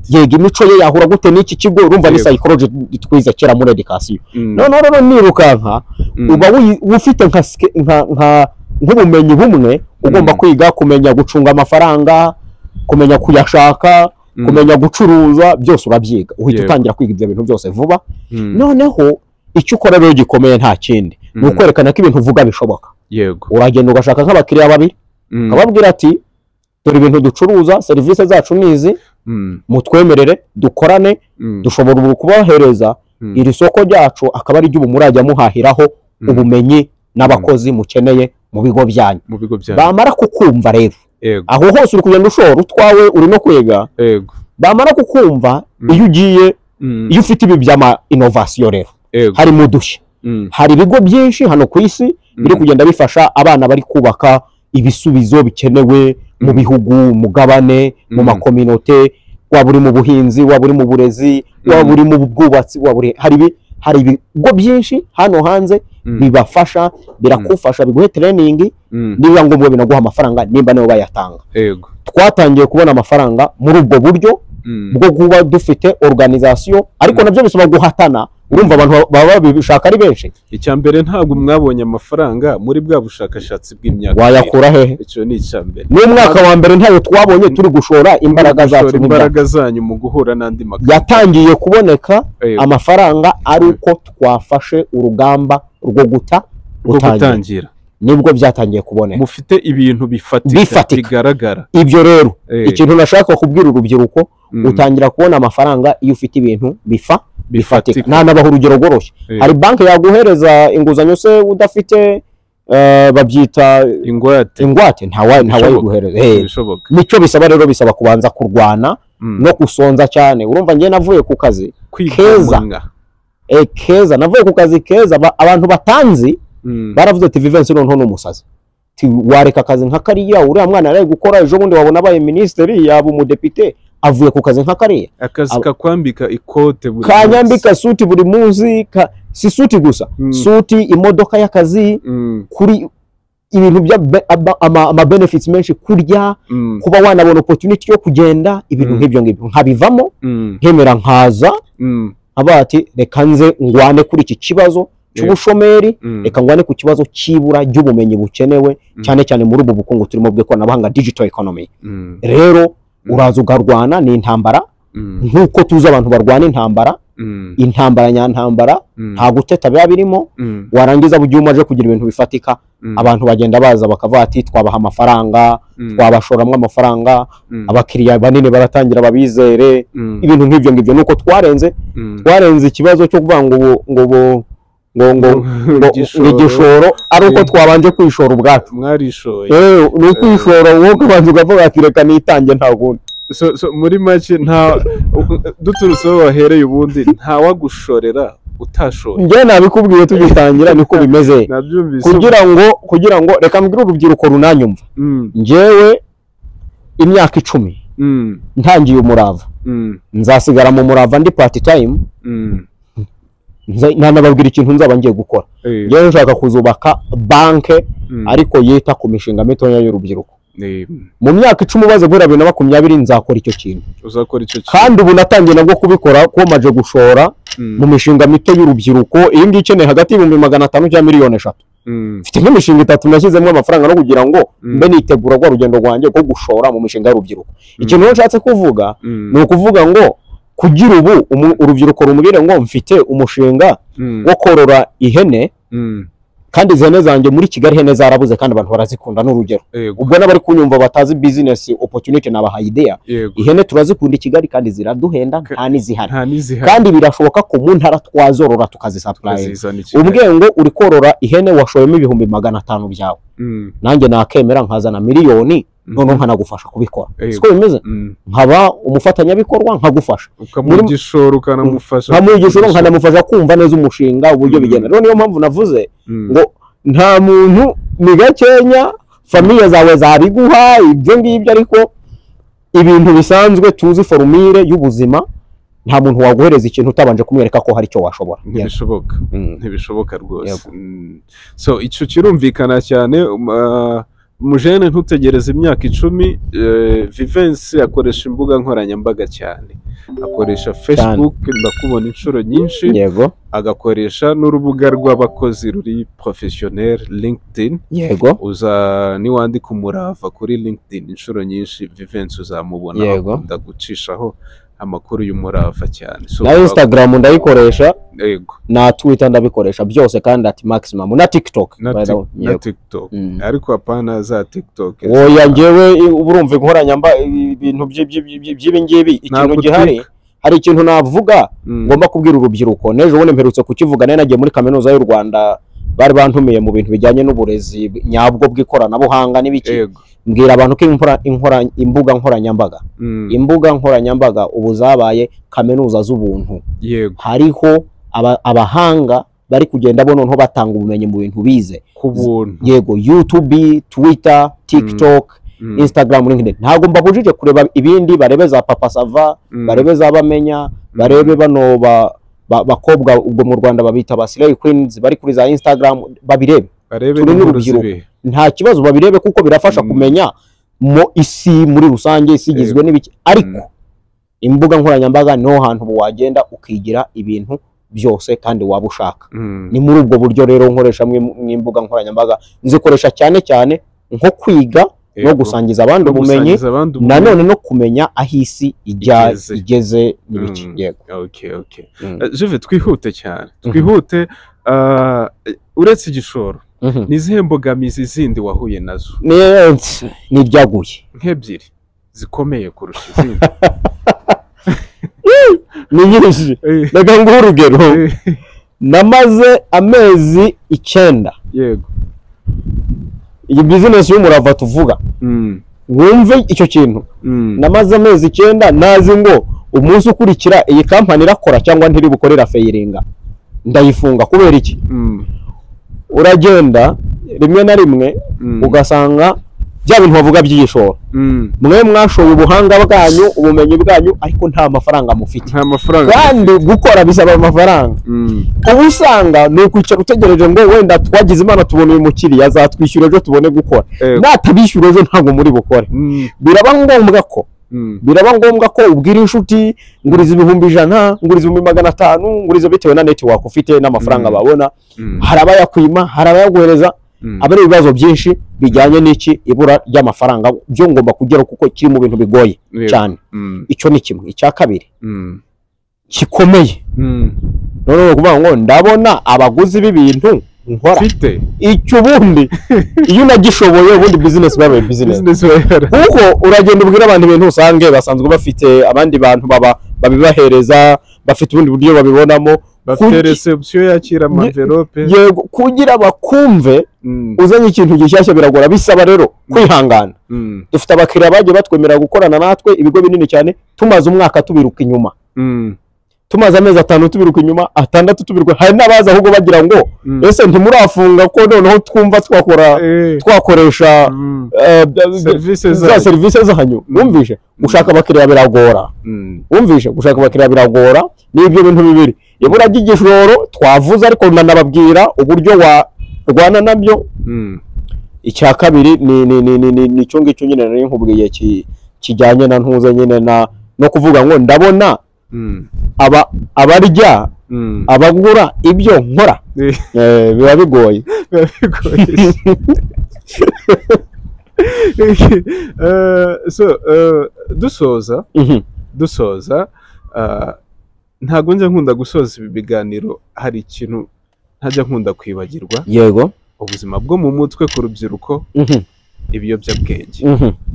yego imico ye yahura gute n'iki kigo, urumva ni psychology twize kera muri education. none rero nirukanka uba ufite nk'ubumenyi bumwe ugomba kwiga kumenya gucunga amafaranga, kumenya kuyashaka, kumenya gucuruza, byose urabyiga uhita utangira kwiga ibyo bintu byose vuba. noneho icyo ukora rero gikomeye nta kindi ni ukwerekana ko ibintu uvuga bishoboka. yego uragenda ugashaka nk'abakiriya babiri ukababwira ati dore ibintu ducuruza, serivisi zacu nizi, mutwemerere dukorane, dushobora kubahereza iri soko ryacu akaba ari ry'ubu murajya muhahiraho ubumenyi n'abakozi mukeneye mu bigo byanyu. bamara kukumva rero aho hose uri kugenda ushora utwawe uri no kwiga, bamara kukumva iyo ugiye iyo ufite ibi by'ama innovation rero hari mu dushya, hari ibigo byinshi hano ku isi biri kugenda bifasha abana bari kubaka ibisubizo bikenewe mu bihugu, mugabane, mu makominote, waba uri mu buhinzi, waba uri mu burezi, waba uri mu bwubatsi, hari ibigo byinshi hano hanze bibafasha, birakufasha, biguhe training, niba ngombwa binaguha amafaranga nimba nayo bayatanga. twatangiye kubona amafaranga muri ubwo buryo bwo kuba dufite organisation, ariko nabyo bisaba guhatana. urumva abantu baba bishaka ari benshi. Icyambere ntabwo mwabonye amafaranga muri bwa bushakashatsi bw'imyaka, wayakura hehe? Icyo ni icyambere. N'umwaka wa mbere ntayo twabonye turi gushora imbaraga zacu, imbaraga zanyu mu guhura n'andi makuru. Yatangiye kuboneka amafaranga ari uko twafashe urugamba rwo gutangira, nibwo byatangiye kuboneka. Mufite ibintu bifatika bigaragara. Ibyo rero ikintu nashaka kubwira urubyiruko, utangira kubona amafaranga iyo ufite ibintu bifatika. Nta nabaho urugero rworoshye. Hari banki yaguhereza inguzanyo se udafite babyita ingwate, ntawayiguhereza. Nicyo bisaba rero, bisaba kubanza kurwana no gusonza cyane. Urumva ngiye navuye ku kazi keza, navuye ku kazi keza, abantu batanzi baravuze ati Vivensi noneho n'umusazi, wareka akazi nka kariya, uriya mwana ari gukora ejo bundi wabona abaye minisitiri, yaba umudepite, avuye ku kazi nka kariya. Akazi kakwambika ikote buri munsi, kanyambika suti buri munsi, si suti gusa, suti, imodoka y'akazi, kuri ibintu ama benefits menshi, kurya, kuba wanabona opportunity yo kugenda, ibintu nk'ibyo ngibyo nkabivamo, nkemera nkaza abati reka nze ngwane kuri iki kibazo cy'ubushomeri, reka ngwane ku kibazo cy'ibura ry'ubumenyi bukenewe cyane cyane muri ubu bukungu turimo bw'ikoranabuhanga, digital economy. Rero uraza ugarwana n'intambara nk'uko tuzi abantu barwana intambara nyantambara, nta guteta biba birimo. Warangiza bugiye umaje kugira ibintu bifatika, abantu bagenda baza bakavuga ati twabaha amafaranga, twabashoramo amafaranga, abakiriya banini baratangira babizere, ibintu nk'ibyo ngibyo. Nuko twarenze ikibazo cyo kuvuga ngo igishoro ari uko twabanje kwishora ubwacu. Mwarishoye ni ukwishora wowe ukabanza ukavuga ati reka nitange nta gundi. So muri make nta duturutseho wahereye ubundi nta wagushorera utashoye. Njye nabikubwiye tugitangira niko bimeze. kugira ngo reka mbwire urubyiruko runanyumva. Njyewe imyaka 10 ntangiye umurava, nzasigara mu murava ndi part time, nababwira ikintu nzaba ngiye gukora. Njyewe nshaka kuzubaka banke ariko yita ku mishinga mitoya y'urubyiruko. Mu myaka 10 baze guhera 2020 nzakora icyo kintu. Uzakora icyo kintu kandi ubu natangiye nabwo kubikora, ko maje gushora mu mishinga mito y'urubyiruko. Iyi ngiyi ikeneye hagati y'500,000 cyangwa miliyoni 3. Mfite nk'imishinga 3 nashyizemo amafaranga no kugira ngo mbe nitegura rwa rugendo rwanjye rwo gushora mu mishinga y'urubyiruko. Ikintu nshatse kuvuga ni ukuvuga ngo kugira ubu urubyiruko rumubwire ngo mfite umushinga wo korora ihene, kandi zene zanjye muri Kigali ihene zarabuze kandi abantu barazikunda. N'urugero ubwo n'abari kunyumva batazi business opportunity nabaha idea, ihene turazikunda Kigali kandi ziraduhenda, nta nizihari kandi birashoboka ko mu ntara twazorora tukazisupply. Ubwe ngo uri korora ihene washoyemo 500,000 byawe, nanjye nakemera nkazana miliyoni, none nkanagufasha kubikora. Siko bimeze, nkaba umufatanyabikorwa nkagufasha muri gishoro, ukanamufasha nkanamufasha kumva neza umushinga uburyo bigenda. Rero niyo mpamvu navuze ngo nta muntu ni gakenya famiye zawe zabiguha ibyo ngibyo, ariko ibintu bisanzwe tuzi formule y'ubuzima, nta muntu waguhereza ikintu utabanje kumwereka ko hari icyo washobora. Ntibishoboka rwose. So icyo kirumvikana cyane. mujene ntutegereze imyaka 10. Vivensi akoresha imbuga nkoranyambaga cyane, akoresha Facebook ndakubona inshuro nyinshi, yego, agakoresha n'urubuga rw'abakozi ruri professionnel LinkedIn, yego, uza niwandika umurava kuri LinkedIn inshuro nyinshi Vivensi uzamubona, yego, akunda gucishaho amakuru y'umurava cyane. na Instagram ndayikoresha, yego, na Twitter ndabikoresha byose kandi at maximum, na TikTok, na TikTok. Ariko apana za TikTok oya, ngewe urumva inkoranyamba ibintu by'ibingibi, ikintu gihari, hari ikintu navuga ngomba kubwira urubyiruko. Nejo ubone mperutse kukivuga, nagiye muri kaminuza y'u Rwanda, bari bantumiye mu bintu bijyanye n'uburezi nyabwo bw'ikoranabuhanga n'ibiki. Mbwira abantu ko imbuga nkoranyambaga, imbuga nkoranyambaga ubu zabaye kaminuza z'ubuntu. Hariho abahanga bari kugenda bo noneho batanga ubumenyi mu bintu bize ku buntu. Yego, YouTube, Twitter, TikTok, Instagram, LinkedIn. Ntago mbabujije kureba ibindi, barebe za Papa Sava, barebe za Bamenya, barebe bano bakobwa ubwo mu Rwanda babita ba Slay Queens, bari kuri za Instagram, babirebe. Turi n'urubyiruko, nta kibazo, babirebe kuko birafasha kumenya mu isi muri rusange isigizwe n'ibiki. Ariko imbuga nkoranyambaga no hantu wagenda ukigira ibintu byose kandi waba ushaka. Ni muri ubwo buryo rero nkoresha mw'imbuga nkoranyambaga, nzikoresha cyane cyane nko kwiga no gusangiza abandi ubumenyi, nanone no kumenya aho isi igeze n'ibiki. Yego, okay. Juve, twihute cyane, twihute. Uretse igishoro, nizihe mbogamizi zindi wahuye nazo? Ni ibyaguye nk'ebyiri zikomeye kurusha izindi. Ni nyinshi, reka nguhe urugero. Namaze amezi 9. Yego, iyi business y'umurava tuvuga, wumve icyo kintu. Namaze amezi 9 nazi ngo umunsi ukurikira iyi kampani irakora cyangwa ntiri bukorera failinga, ndayifunga. Kubera iki? Uragenda rimwe na rimwe ugasanga bya bintu bavuga by'igishoro, mwe mwashoye ubuhanga bwanyu, ubumenyi bwanyu, ariko nta mafaranga mufite. Nta mafaranga, kandi gukora bisaba amafaranga. Ubu usanga ni ukwicara utegereje ngo wenda twagize Imana tubone uyu mukiriya azatwishyura ejo tubone gukora. Natabishyura ejo ntabwo muri bukore. Biraba ngombwa ko ubwira inshuti, nguriza 100, nguriza 500, nguriza bitewe na network ufite n'amafaranga babona. Hari abayakwima, hari abayaguhereza. Abari ibibazo byinshi bijyanye n'iki ibura ry'amafaranga byo ngomba kugera kuko kiri mu bintu bigoye cyane. Icyo ni kimwe. Icya kabiri kikomeye, none kuvuga ngo ndabona abaguzi b'ibintu nkora mfite icyo ubundi iyo unagishoboye ubundi business babaye business kuko uragenda ubwira abantu ibintu usange basanzwe bafite abandi bantu babibahereza, bafite ubundi buryo babibonamo, bafite reception yakira envelope. Yego, kugira bakumve uzanye ikintu gishyashya biragora, bisaba rero kwihangana. Dufite abakiriya bagiye batwemera gukorana natwe, ibigo binini cyane, tumaze umwaka tubiruka inyuma, tumaze amezi 5 tubiruka inyuma, 6 tubiruka. Hari n'abaza ahubwo bagira ngo ese ntimurafunga ko noneho twumva twakoresha services zanyu. Wumvishe gushaka abakiriya biragora, wumvishe gushaka abakiriya biragora. N'ibyo bintu bibiri, ibura ry'igishoro twavuze, ariko nanababwira uburyo warwana nabyo. Icya kabiri ni cyo ngicyo nyine nari nkubwiye kijyanye na ntuze nyine no kuvuga ngo ndabona abarya abagura ibyo nkora biba bigoye. dusoza ntago njya nkunda gusoza ibi biganiro hari ikintu ntajya nkunda kwibagirwa. Yego, ubuzima bwo mu mutwe ku rubyiruko, ibiyobyabwenge,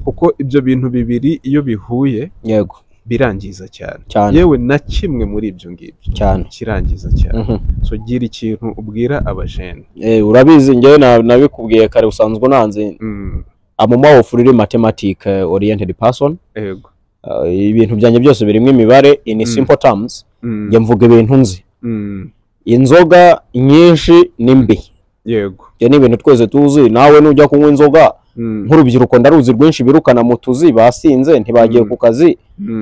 kuko ibyo bintu bibiri iyo bihuye, yego, birangiza cyane. Yewe na kimwe muri ibyo ngibyo kirangiza cyane. So gira ikintu ubwira abajene. Urabizi ngewe nabikubwiye kare, usanzwe nanze amuma of really mathematic oriented person. Yego, ibintu byanjye byose birimo imibare in simple terms. Nge mvuga ibintu nzi. Inzoga nyinshi ni mbi. Yego, je ni ibintu twese tuzi. Nawe nujya kunywa inzoga nk'urubyiruko ndaruzi rwinshi birukana mu tuzi, basinze ntibagiye ku kazi,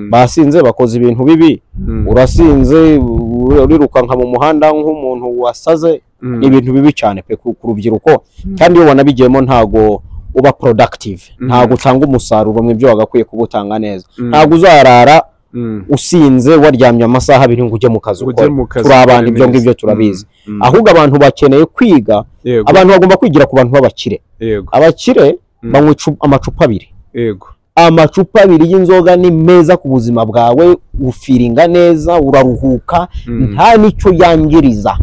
basinze bakoze ibintu bibi, urasinze uriruka nka mu muhanda nk'umuntu wasaze. Ibintu bibi cyane pe ku rubyiruko, kandi iyo wanabigiyemo ntago uba productive, ntabwo utanga umusaruro mu byo wagakwiye kubutanga neza, ntabwo uzarara usinze waryamye amasaha abiri ngo ujye mu kazi ukora. Turi abantu ibyo ngibyo turabizi, ahubwo abantu bakeneye kwiga. Abantu bagomba kwigira ku bantu b'abakire. Abakire banywa amacupa abiri, amacupa abiri y'inzoga ni meza ku buzima bwawe, ufiringa neza, uraruhuka, nta nicyo yangiriza.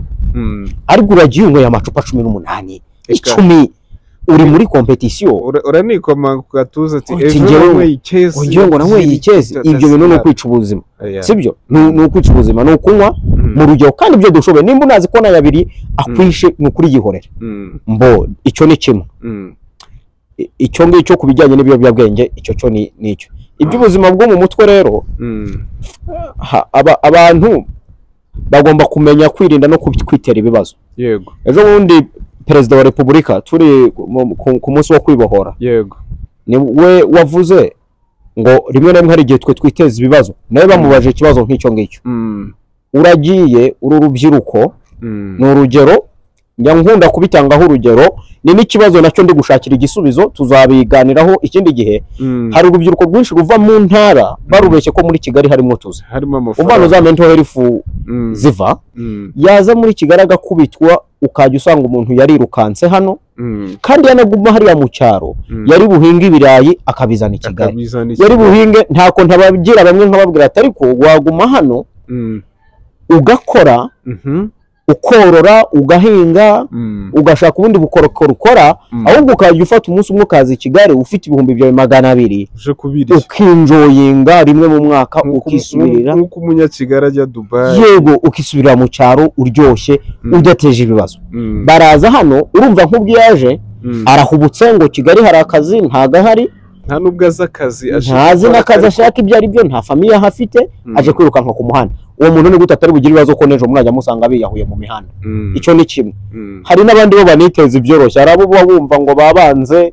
Ariko uragiye unyweye amacupa 18 10 uri muri competition, uranikoma ku gatuza ati ejo ngo nanyweye ikezi. Ibyo bintu no kwica ubuzima, sibyo? No kwica ubuzima, no kunywa mu rugero, kandi ibyo dushoboye. Nimba unazi ko na yabiri akwishe ni kuri gihorera mbo, icyo ni kimwe. Icyo ngicyo kubijyanye n'ibiyobyabwenge, icyo cyo ni icyo. Iby'ubuzima bwo mu mutwe rero, abantu bagomba kumenya kwirinda no kwitera ibibazo. Yego, ejo bundi Perezida wa Repubulika turi ku munsi wo kwibohora, yego, ni we wavuze ngo rimwe na rimwe hari igihe twe twiteza ibibazo. Nawe bamubaje ikibazo nk'icyo ngicyo, uragiye uru rubyiruko ni urugero, njya nkunda kubitangaho urugero, ni n'ikibazo nacyo ndi gushakira igisubizo, tuzabiganiraho ikindi gihe. Hari urubyiruko rwinshi ruva mu ntara barubeshye ko muri Kigali harimo tuzi, harimo amafaranga, umwana za mental health ziva, yaza muri Kigali agakubitwa, ukajya usanga umuntu yarirukanse hano, kandi yanaguma hariya mu cyaro, yari buhinga ibirayi akabizana i Kigali, yari buhinge. Ntako ntabagira bamwe nkababwira ati ariko waguma hano ugakora, ukorora, ugahinga, ugashaka ubundi bukorokoro ukora, ahubwo ukajya ufata umunsi umwe ukaza i Kigali ufite 200,000 ukinjoyinga rimwe mu mwaka, ukisubirira nk'uko umunyakigali ajya Dubai. Yego, ukisubirira mu cyaro uryoshye, udateje ibibazo. Baraza hano, urumva nk'ubwiyaje arahubutse ngo Kigali hari akazi, ntagahari, nta nubwo azi akazi, ntazi n'akazi ashaka ibyo ari byo, nta famiye hafite, aje kwirukanka ku muhanda. Uwo muntu ni gute atari bugira ibibazo ko nejo murajya musanga biyahuye mu mihanda? Icyo ni kimwe. Hari n'abandi bo baniteza ibyoroshye, hari abo bumva ngo babanze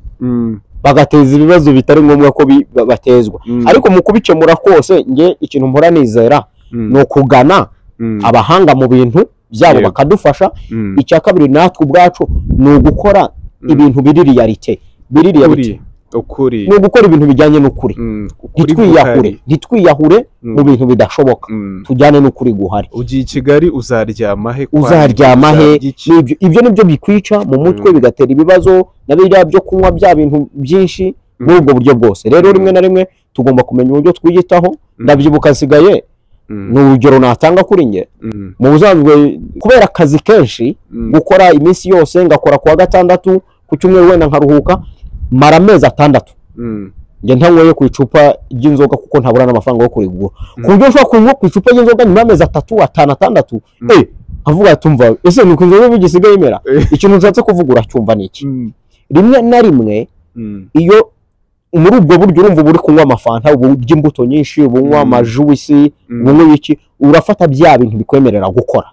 bagateza ibibazo bitari ngombwa ko batezwa. Ariko mu kubikemura kose, nge ikintu mpora nizera no kugana abahanga mu bintu byabo bakadufasha. Icya kabiri natwe ubwacu ni ugukora ibintu biri realite, ukuri, ni ugukora ibintu bijyanye n'ukuri. Ntitwiyahure mu bintu bidashoboka, tujyane n'ukuri guhari. Ugiye i Kigali uzaryama he? Ibyo nibyo bikwica mu mutwe, bigatera ibibazo na biriya byo kunywa bya bintu byinshi muri ubwo buryo bwose. Rero rimwe na rimwe tugomba kumenya uburyo twiyitaho. Ndabyibuka nsigaye, ni urugero natanga kuri nge, mu busanzwe kubera akazi kenshi, gukora iminsi yose, ngakora kuwa gatandatu, ku cyumweru wenda nkaruhuka, mara amezi 6 nge ntanyweye ku icupa ry'inzoga kuko ntabura n'amafaranga yo kurigura. Ku buryo ushobora kunywa ku icupa ry'inzoga nyuma y'amezi 3, 5, 6, avuga tumva ese nuko inzoga bigisigaye imera. Ikintu nshatse kuvuga uracyumva niki? Rimwe na rimwe iyo muri ubwo buryo urumva buri kunywa amafanta, uburyo imbuto nyinshi, ubunywa amajuisi, ubunywa iki, urafata bya bintu bikwemerera gukora,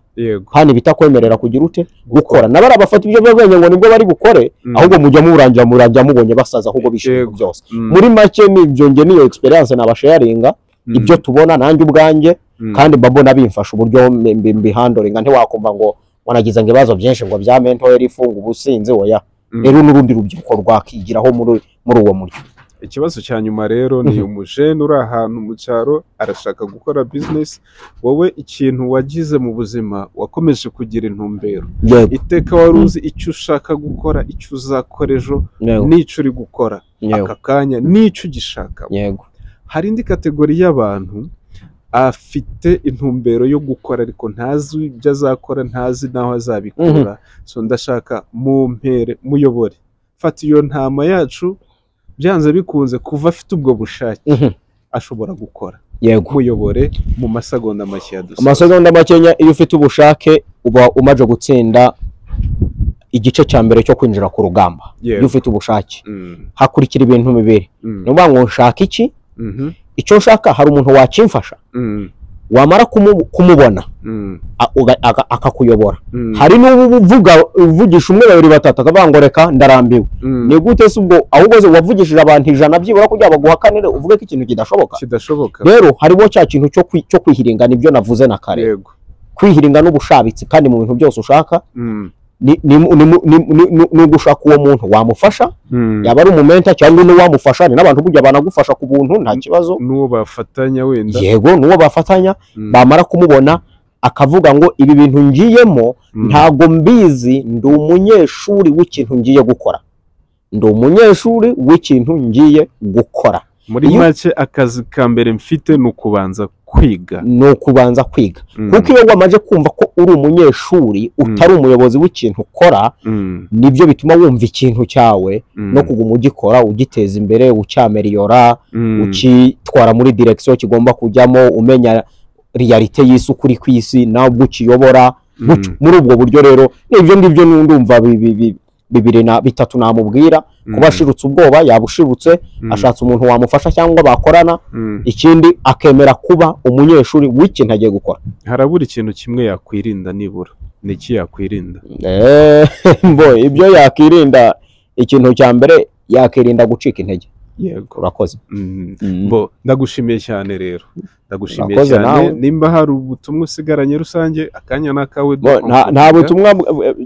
kandi bitakwemerera kugira ute gukora. Nabara abafata ibyo byabanye ngo nibwo bari bukore, ahubwo mujya murangira mubonye basaza ahubwo bishimye byose. Muri make nibyo nge niyo experience nabasharinga, ibyo tubona nanjye ubwanjye, kandi mbabona bimfasha uburyo mbihandoringa. Ntiwakumva ngo wanagize ngo ibibazo byinshi ngo bya mental health ubusinzi, oya. Rero n'urundi rubyiruko rwakigiraho muri uwo muryo. Ikibazo cya nyuma rero ni umujene uri ahantu mu cyaro arashaka gukora business. Wowe ikintu wagize mu buzima, wakomeje kugira intumbero, iteka wari uzi icyo ushaka gukora, icyo uzakora ejo, n'icyo uri gukora aka kanya, n'icyo ugishaka. Hari indi kategori y'abantu afite intumbero yo gukora ariko ntazi ibyo azakora, ntazi naho azabikura. So ndashaka mumpere, muyobore, fata iyo ntama yacu, byanze bikunze kuva afite ubwo bushake ashobora gukora. Muyobore mu masegonda make yadusa. Amasegonda makenya, iyo ufite ubushake uba umaje gutsinda igice cya mbere cyo kwinjira ku rugamba. Iyo ufite ubushake hakurikira ibintu bibiri. Nuba ngo nshaka iki, icyo nshaka hari umuntu wakimfasha, wamara kumubona akakuyobora. Hari n'uvugisha 1, 2, 3 akavuga ngo reka ndarambiwe. Ni gute se ubwo ahubwo ze wavugishije abantu 100 byibura kugira baguhakanire uvuge ko ikintu kidashoboka? Rero haribo cya kintu cyo kwihiringa, nibyo navuze na kare. Kwihiringa n'ubushabitsi, kandi mu bintu byose ushaka ni ugushaka uwo muntu wamufasha, yaba ari umumenta cyangwa n'uwamufasha. Ni n'abantu burya banagufasha ku buntu nta kibazo, n'uwo bafatanya wenda. Yego, n'uwo bafatanya. Bamara kumubona akavuga ngo ibi bintu ngiyemo ntago mbizi, ndi umunyeshuri w'ikintu ngiye gukora, ndi umunyeshuri w'ikintu ngiye gukora. Muri make akazi ka mbere mfite ni ukubanza kwiga, kuko iyo wamaze kumva ko uri umunyeshuri utari umuyobozi w'ikintu ukora, nibyo bituma wumva ikintu cyawe no kuguma ugikora, ugiteza imbere, ucyameriyora, ukitwara muri direction kigomba kujyamo, umenya realite y'isi ukuri kw'isi nabwo ukiyobora. Muri ubwo buryo rero nibyo ngibyo ndumva bibiri na bitatu namubwira. Kuba ashirutse ubwoba yabushibutse, ashatse umuntu wamufasha cyangwa bakorana, ikindi akemera kuba umunyeshuri w'ikintu agiye gukora. Harabura ikintu kimwe yakwirinda, nibura niki yakwirinda? Mbo ibyo yakwirinda, ikintu cya mbere yakirinda gucika intege. Yego, urakoze. Mbo ndagushimiye cyane rero, ndagushimiye cyane. Nimba hari ubutumwa usigaranye rusange, akanya nakawe. Nta butumwa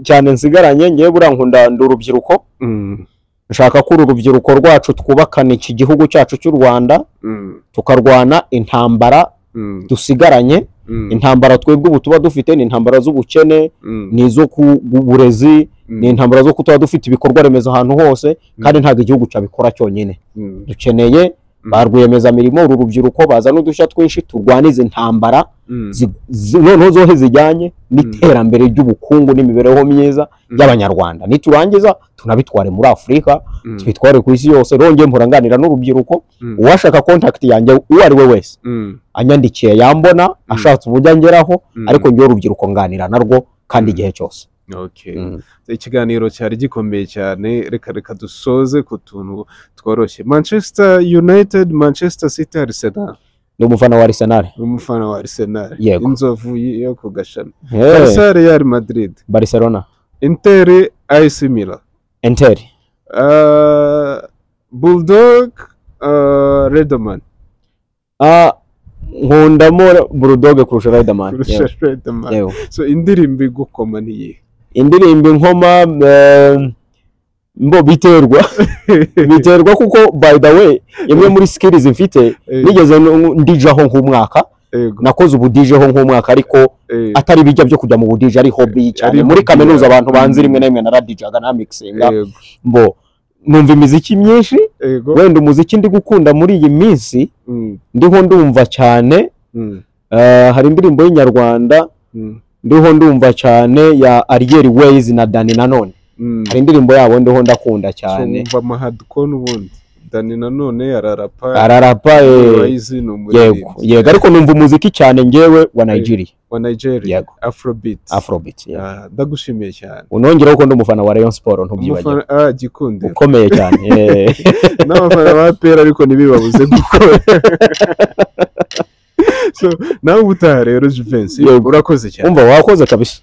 cyane nsigaranye, ngiye burankunda ndurubyiruko. Nshaka ko urubyiruko rwacu twubakana iki gihugu cyacu cy'u Rwanda, tukarwana intambara dusigaranye. Intambara twebwe ubu tuba dufite ni intambara z'ubukene, nizo ku burezi, ni intambara zo kutuba dufite ibikorwa remezo ahantu hose, kandi ntago igihugu cyabikora cyonyine. Dukeneye ba rwiyemezamirimo, uru rubyiruko baza n'udushya twinshi turwaniza intambara noneho zohe zijyanye n'iterambere ry'ubukungu n'imibereho myiza y'Abanyarwanda. Niturangiza tunabitware muri Afurika, tubitware ku isi yose. Rongeye mpuranganira n'urubyiruko, uwashaka contact yanjye uwo ari we wese anyandikiye yambona, ashatse uburyo ngeraho, ariko ngiye urubyiruko nganira narwo kandi igihe cyose. Ikiganiro cyari gikomeye cyane, reka dusoze ku tuntu tworoshye. Manchester United, Manchester City, Arsenal. Ni umufana wa Arsenal. Umufana wa Arsenal. Yego. Inzovu yo ku gashami. Barca, Real Madrid. Barcelona. Inter, AC Milan. Inter. Bulldog, Redman. Nkundamo Bulldog kurusha Redman. Yego. So indirimbo igukoma niye? Indirimbo inkoma mbo biterwa kuko by the way imwe muri skills mfite, nigeze ndijaho nk'umwaka, nakoze ubudijeho nk'umwaka, ariko atari bijya byo kujya mu budije, ari hobby cyane. Muri kaminuza abantu banzi rimwe na rimwe naradijaga na mixinga. Mbo numva imiziki myinshi, wenda umuziki ndi gukunda muri iyi minsi ndiho ndumva cyane. Hari indirimbo y'inyarwanda ndiho ndumva cyane ya Ariel Ways na Dani Nanone. Hari indirimbo yabo ndiho ndakunda cyane. Umva mahadko n'ubundi Dani Nanone ararapa. Yego, ariko numva umuziki cyane ngewe wa Nigeria. Yego, Afrobeat. Ndagushimiye cyane. Unongeraho ko ndi umufana wa Rayon Sport, ntubyibagire. Gikunde ukomeye cyane. N'abafana ba pera ariko nibibabuze gukora. So nawe ubutaha rero Jivency, urakoze cyane. Umva wakoze kabisa.